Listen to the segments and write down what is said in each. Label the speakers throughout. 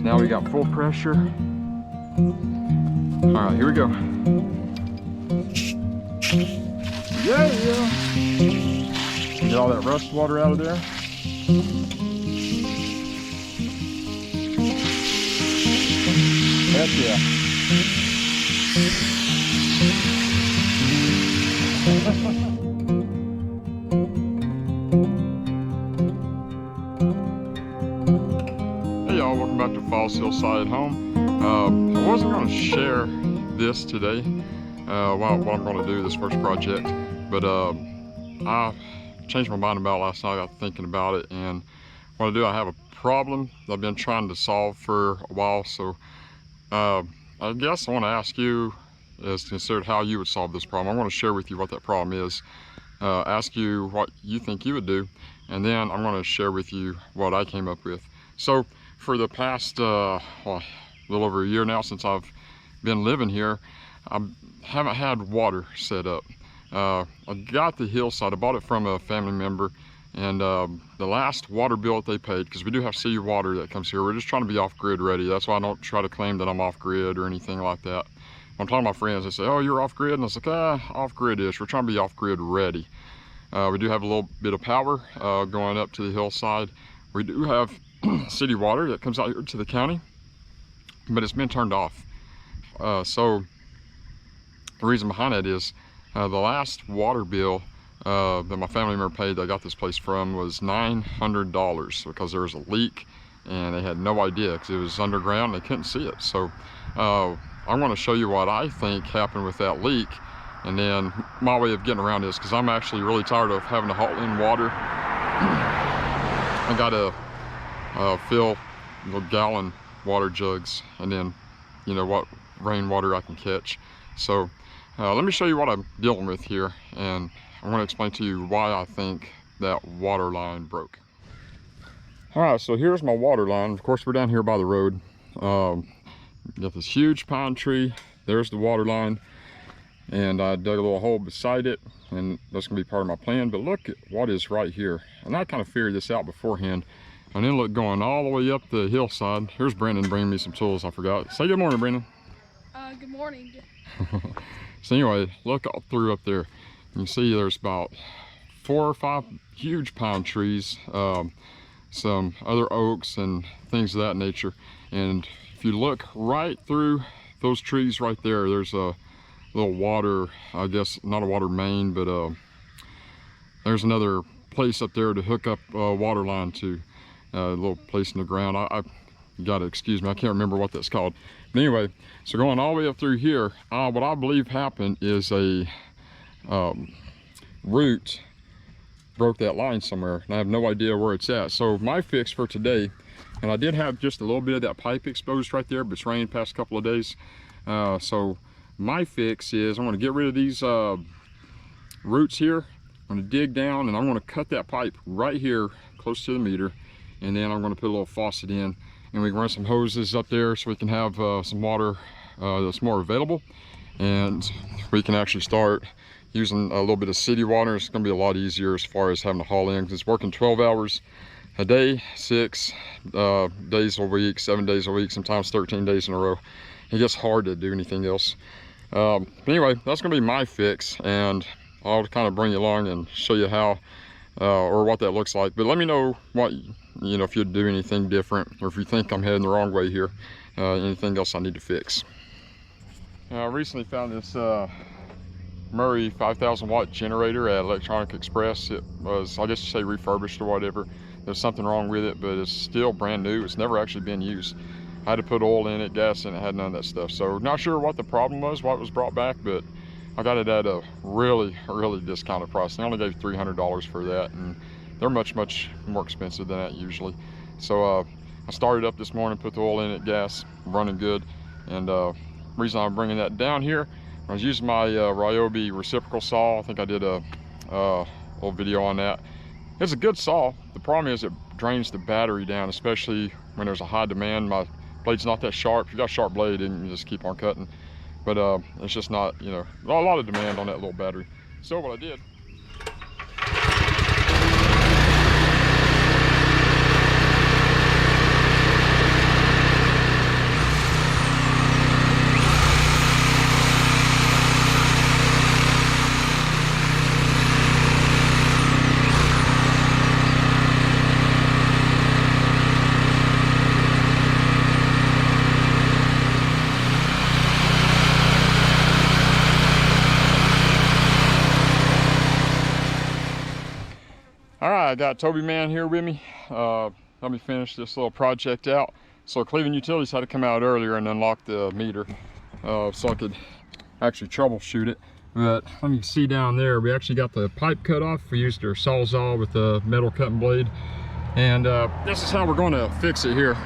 Speaker 1: Now we got full pressure. All right, here we go. Yeah, yeah. Get all that rust water out of there. Heck yeah. Hey y'all, welcome back to Hillside Home. I wasn't going to share this today, what I'm going to do this first project, but I changed my mind about it last night. I got thinking about it, and what I do, I have a problem that I've been trying to solve for a while. So I guess I want to ask you as to consider how you would solve this problem. I want to share with you what that problem is, ask you what you think you would do, and then I'm going to share with you what I came up with. So for the past well, a little over a year now since I've been living here, I haven't had water set up. I got the Hillside. I bought it from a family member, and the last water bill that they paid, because we do have city water that comes here, we're just trying to be off-grid ready. That's why I don't try to claim that I'm off-grid or anything like that. When I'm talking to my friends, they say, oh, you're off-grid, and I was like, off-grid-ish. We're trying to be off-grid ready. We do have a little bit of power going up to the hillside. We do have city water that comes out here to the county, but it's been turned off. So the reason behind that is the last water bill that my family member paid that I got this place from was $900 because there was a leak and they had no idea because it was underground. They couldn't see it. So I want to show you what I think happened with that leak, and then my way of getting around this, because I'm actually really tired of having to haul in water. I got to fill the gallon water jugs, and then what rainwater I can catch. So let me show you what I'm dealing with here, and I want to explain to you why I think that water line broke. All right, so here's my water line. Of course, we're down here by the road. Got this huge pine tree. There's the water line, and I dug a little hole beside it, and that's gonna be part of my plan. But look at what is right here, and I kind of figured this out beforehand. And then look, going all the way up the hillside. Here's Brandon bringing me some tools. I forgot. Say good morning, Brandon.
Speaker 2: Good morning.
Speaker 1: So anyway, look all through up there. You can see there's about 4 or 5 huge pine trees, some other oaks and things of that nature. And if you look right through those trees right there, there's a little water, I guess not a water main, but there's another place up there to hook up a water line to, a little place in the ground. I gotta excuse me, I can't remember what that's called. But anyway, so going all the way up through here, what I believe happened is a root broke that line somewhere, and I have no idea where it's at. So my fix for today, and I did have just a little bit of that pipe exposed right there, but it's rained past a couple of days. So my fix is I'm going to get rid of these roots here. I'm going to dig down, and I'm going to cut that pipe right here close to the meter, and then I'm going to put a little faucet in, and we can run some hoses up there so we can have some water that's more available, and we can actually start using a little bit of city water. It's going to be a lot easier as far as having to haul in, because it's working 12 hours a day, 6 days a week, 7 days a week, sometimes 13 days in a row. It gets hard to do anything else. But anyway, that's going to be my fix, and I'll kind of bring you along and show you how or what that looks like. But let me know what, if you'd do anything different, or if you think I'm heading the wrong way here, anything else I need to fix. I recently found this Murray 5,000 watt generator at Electronic Express. It was, I guess you say, refurbished or whatever. There's something wrong with it, but it's still brand new. It's never actually been used. I had to put oil in it, gas in it, had none of that stuff. So not sure what the problem was, why it was brought back, but I got it at a really, really discounted price. They only gave $300 for that, and they're much, much more expensive than that usually. So I started up this morning, put the oil in it, gas, running good. And reason I'm bringing that down here, I was using my Ryobi reciprocal saw. I think I did a little video on that. It's a good saw. The problem is it drains the battery down, especially when there's a high demand. My blade's not that sharp. If you got a sharp blade, then you just keep on cutting. But it's just not, a lot of demand on that little battery. So what I did, I got Toby Man here with me. Let me finish this little project out. So Cleveland Utilities had to come out earlier and unlock the meter so I could actually troubleshoot it. But let me see down there, we actually got the pipe cut off. We used our Sawzall with the metal cutting blade. And this is how we're going to fix it here.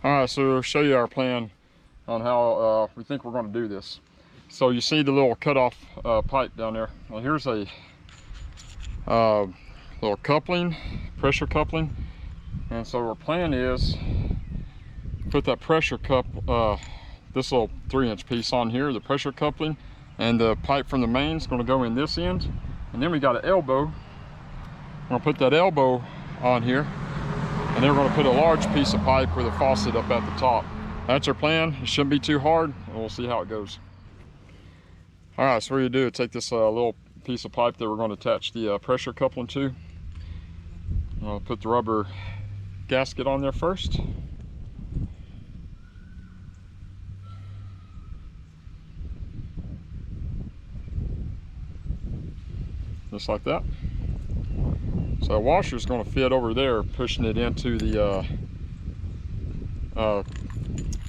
Speaker 1: All right, so I'll show you our plan on how we think we're going to do this. So you see the little cut-off pipe down there. Well, here's a little coupling, pressure coupling. And so our plan is put that pressure cup, this little 3-inch piece on here, the pressure coupling, and the pipe from the main is going to go in this end. And then we got an elbow. We're going to put that elbow on here. And then we're going to put a large piece of pipe with a faucet up at the top. That's our plan. It shouldn't be too hard, and we'll see how it goes. All right, so what you do is take this little piece of pipe that we're going to attach the pressure coupling to. I'll put the rubber gasket on there first. Just like that. So the washer is going to fit over there, pushing it into the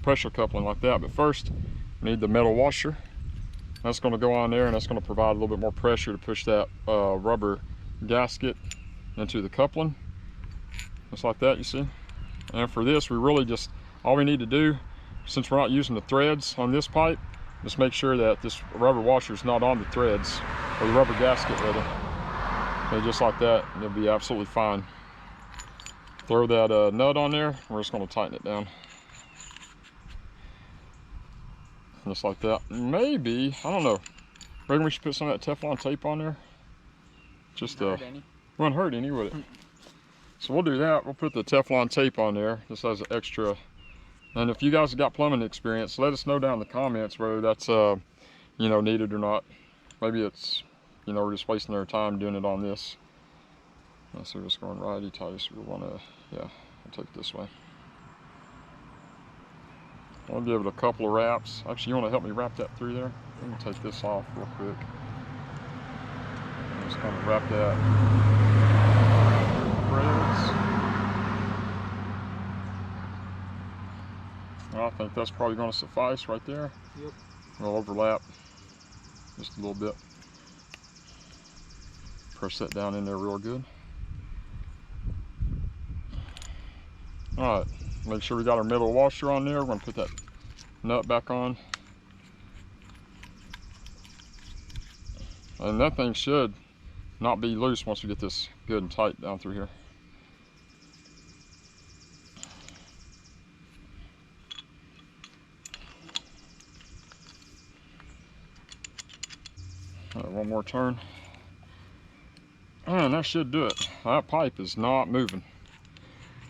Speaker 1: pressure coupling like that. But first, we need the metal washer. That's going to go on there, and that's going to provide a little bit more pressure to push that rubber gasket into the coupling. Just like that, you see. And for this, we really just, all we need to do, since we're not using the threads on this pipe, just make sure that this rubber washer is not on the threads, or the rubber gasket rather. Okay, just like that, and it'll be absolutely fine. Throw that nut on there. We're just going to tighten it down. Just like that. Maybe, I don't know. Reckon we should put some of that Teflon tape on there? Just wouldn't hurt any, would it? So we'll do that. We'll put the Teflon tape on there just as an extra. And if you guys have got plumbing experience, let us know down in the comments whether that's you know, needed or not. Maybe it's, you know, we're just wasting our time doing it on this. So we're just going righty-tighty, so we want to, yeah, I'll take it this way. I'll give it a couple of wraps. Actually, you want to help me wrap that through there? Let me take this off real quick. Just kind of wrap that threads. Well, I think that's probably going to suffice right there. Yep. We'll overlap just a little bit. Press that down in there real good. All right, make sure we got our metal washer on there. We're going to put that nut back on. And that thing should not be loose once we get this good and tight down through here. All right, one more turn. And that should do it. That pipe is not moving.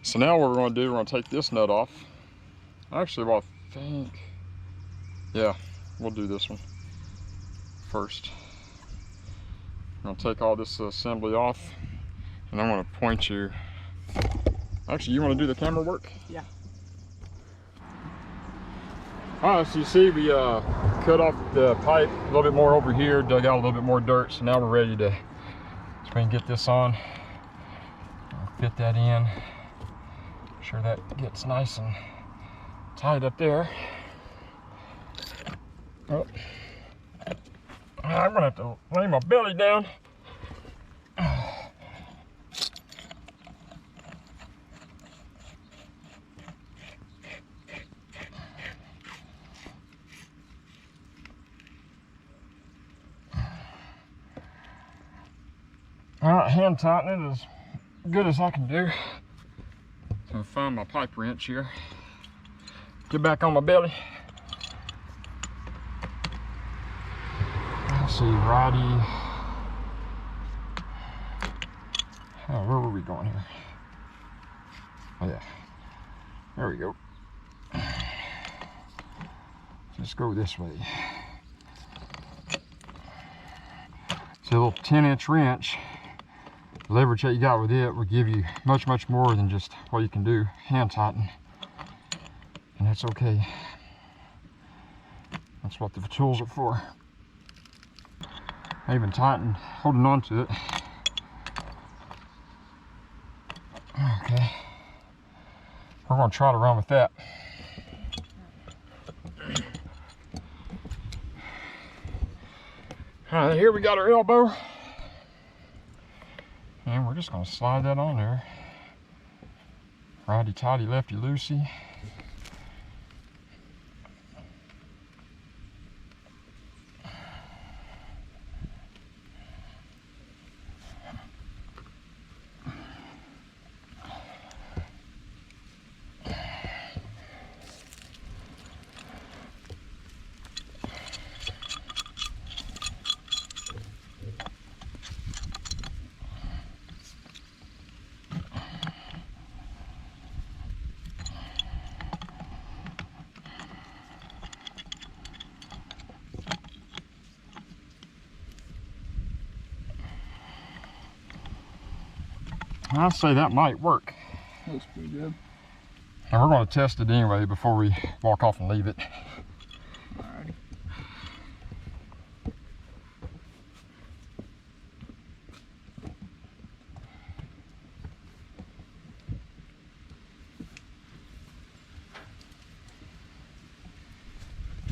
Speaker 1: So now what we're going to do, we're going to take this nut off. Actually, well, I think, yeah, we'll do this one first. I'm going to take all this assembly off, and I'm going to point you. Actually, you want to do the camera work?
Speaker 2: Yeah.
Speaker 1: All right, so you see we cut off the pipe a little bit more over here, dug out a little bit more dirt, so now we're ready to, so we can get this on. I'll fit that in. Sure that gets nice and tight up there. Oh. I'm gonna have to lay my belly down. All right, hand tighten it as good as I can do. So I'll find my pipe wrench here. Get back on my belly. Let's see, righty. Oh, where were we going here? Oh yeah, there we go. Just go this way. See, a little 10-inch wrench. The leverage that you got with it will give you much, much more than just what you can do hand tighten. And that's okay. That's what the tools are for. I even tightened, holding on to it. Okay. We're gonna try to run with that. All right, here we got our elbow. And we're just gonna slide that on there. Righty-tighty, lefty-loosey. I'd say that might work.
Speaker 2: Looks pretty good.
Speaker 1: And we're going to test it anyway before we walk off and leave it.
Speaker 2: Alrighty.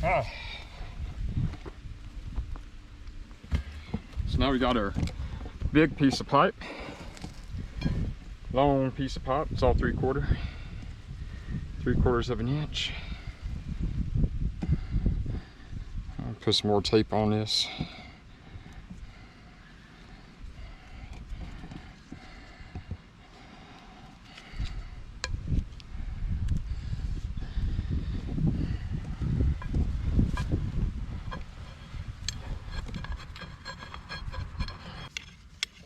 Speaker 1: Ah. So now we got our big piece of pipe. Long piece of pipe. It's all 3/4 of an inch. I'll put some more tape on this.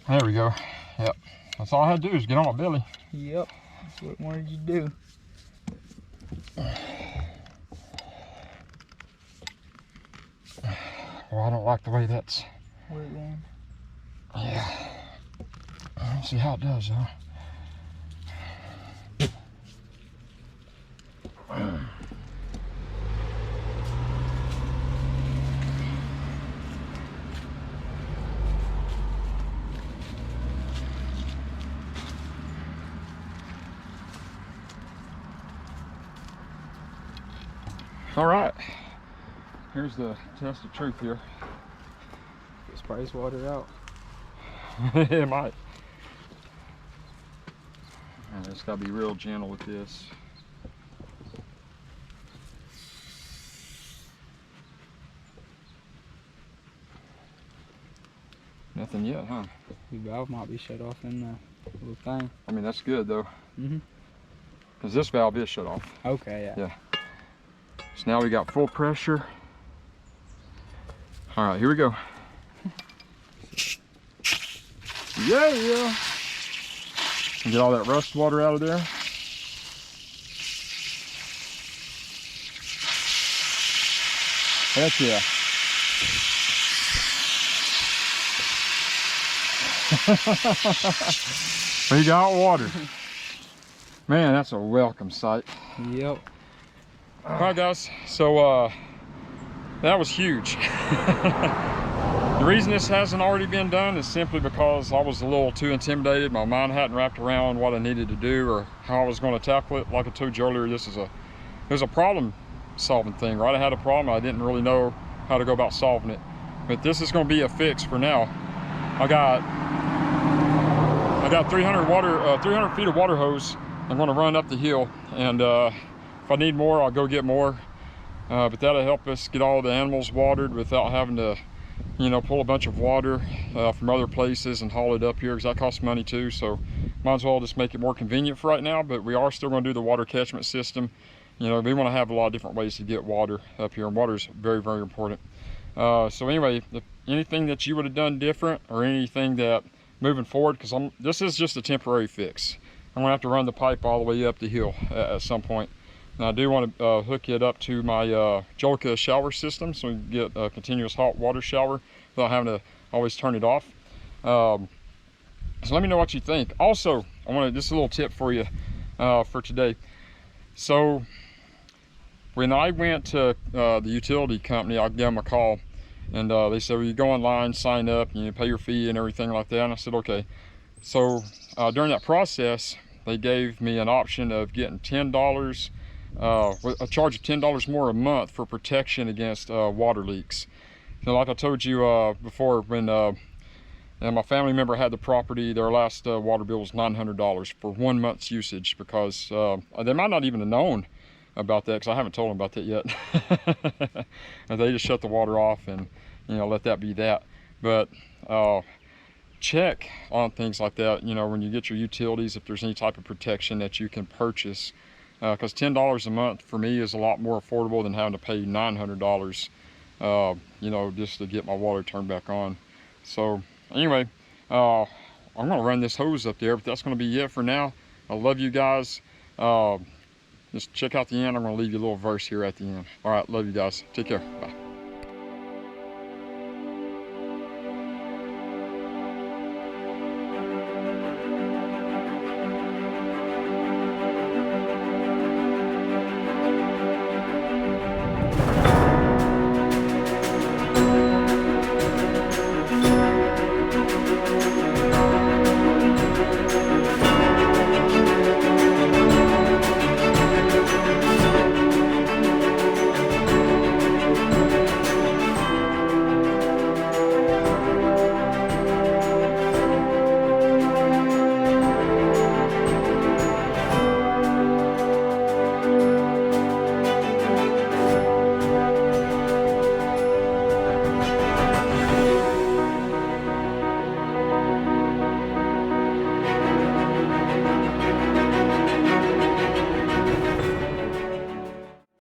Speaker 1: There we go. Yep. That's all I had to do is get on my belly.
Speaker 2: Yep. That's what I wanted you to do.
Speaker 1: Well, I don't like the way that's...
Speaker 2: Where it going?
Speaker 1: Yeah. Let's see how it does, huh? All right, here's the test of truth here.
Speaker 2: Sprays water out.
Speaker 1: It might. I just gotta be real gentle with this. Nothing yet, huh?
Speaker 2: The valve might be shut off in the little thing.
Speaker 1: I mean, that's good though.
Speaker 2: Mm-hmm.
Speaker 1: Because this valve is shut off.
Speaker 2: Okay, yeah.
Speaker 1: So now we got full pressure. All right, here we go. Yeah. And get all that rust water out of there. Heck yeah. We got water. Man, that's a welcome sight.
Speaker 2: Yep.
Speaker 1: All right, guys, so that was huge. The reason this hasn't already been done is simply because I was a little too intimidated. My mind hadn't wrapped around what I needed to do or how I was going to tackle it. Like I told you earlier, it was a problem solving thing, right? I had a problem, I didn't really know how to go about solving it. But this is going to be a fix for now. I got 300 feet of water hose. I'm going to run up the hill, and if I need more, I'll go get more. But that'll help us get all the animals watered without having to, you know, pull a bunch of water from other places and haul it up here, because that costs money too. So might as well just make it more convenient for right now, but we are still going to do the water catchment system. You know, we want to have a lot of different ways to get water up here, and water is very, very important. So anyway, if anything that you would have done different, or anything that moving forward, because this is just a temporary fix. I'm gonna have to run the pipe all the way up the hill at some point. And I do want to hook it up to my Jolica shower system, so we can get a continuous hot water shower without having to always turn it off. So let me know what you think. Also, I want to just a little tip for you for today. So when I went to the utility company, I gave them a call, and they said, well, you go online, sign up, and you pay your fee and everything like that. And I said, okay. So during that process, they gave me an option of getting $10, with a charge of $10 more a month for protection against water leaks. So like I told you before, when and my family member had the property, their last water bill was $900 for 1 month's usage, because they might not even have known about that, because I haven't told them about that yet. And they just shut the water off and, you know, let that be that. But check on things like that, you know, when you get your utilities, if there's any type of protection that you can purchase, because $10 a month for me is a lot more affordable than having to pay $900, you know, just to get my water turned back on. So anyway, I'm gonna run this hose up there, but that's gonna be it for now. I love you guys. Just check out the end. I'm gonna leave you a little verse here at the end. All right, love you guys. Take care. Bye.